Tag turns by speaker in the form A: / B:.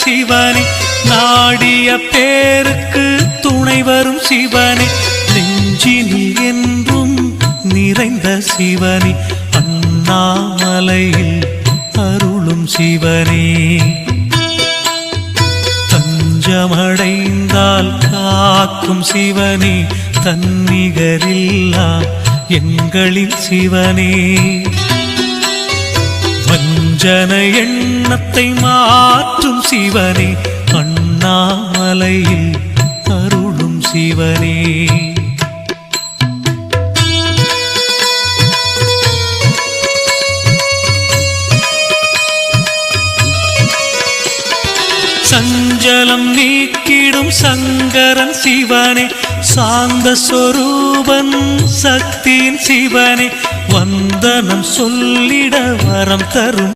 A: சிவனே, நாடிய பேருக்கு துணை வரும் சிவனே, நெஞ்சினில் என்றும் நிறைந்த சிவனே, அண்ணாமலையில் அருளும் சிவனே, தஞ்சமடைந்தால் காக்கும் சிவனே, தன்னிகரில்லா எங்களின் சிவனே, வஞ்சன எண்ணத்தை மாற்றும் சிவனே, அண்ணாமலையில் அருளும் சிவனே. சஞ்சலம் நீக்கிடும் சங்கரன் சிவனே, சாந்த சொரூபன் சக்தியின் சிவனே, வந்தனம் சொல்லிட வரம் தரும்